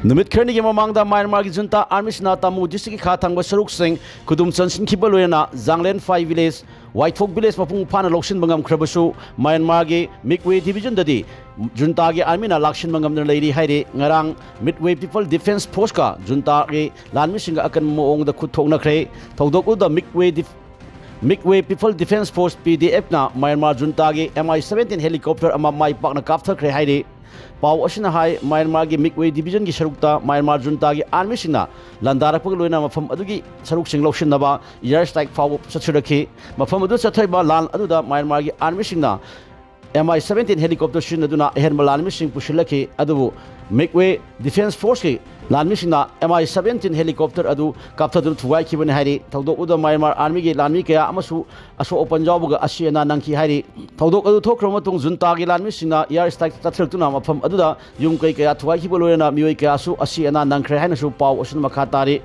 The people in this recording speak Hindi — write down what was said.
नुमित खरनी के ममांगदा म्यांमार की जुंता आर्मी सिना तामू डिस्ट्रिक्ट की खाथांगबा सरुक सिंह खुदुम चनसिन खिबा लोयना जांगलेन 5 विलेज वाइथोक विलेज मपुंग फाना लौसिन बंगम खरबसु म्यांमार के मिडवे डिवीजन ददी जुंता के आर्मी ना लाक्सिन बंगम न लेरी हाइरे ngarang midway people defence force का जुंता के लानमी सिंह अकन मोंग द खुथोकनखरे थौदोक द midway people defence force PDF ना म्यांमार जुंता के MI-17 हेलीकॉप्टर अमा माई पाकना कापथखरे हाइरे पाव असिना हाई म्यांमार की मिडवे डिवीजन की सरुकता म्यांमार जुंता की आर्मी सिंह लांदारपग लोइना मफम अदुगी सरुक सिंह लौसिनबा एयर स्ट्राइक फाव सचुरखी मफम अदु चथैबा लान अदुदा म्यांमार की army Singh MI-17 helicopter Singh अहम लानमी सिंह पुसिलखी अदुबु मिडवे डिफेंस फोर्स की लानमी सिंह MI-17 हेलीकॉप्टर अदु कापथदुन थुगाइखिबने हाइरि थौदोक उद म्यांमार आर्मी की लानमी कया अमसु असो पंजाबगा असिना नंखी हाइरि थौदोक अदु थोख्रो मतुंग जुंता की लानमी सिंह एयर स्ट्राइक तथरतुना मफम अदुदा युम कया थुगाइखिब लोयना मियोय कयासु असिना नंखरे हाइनसु पाव असन मखा तारि।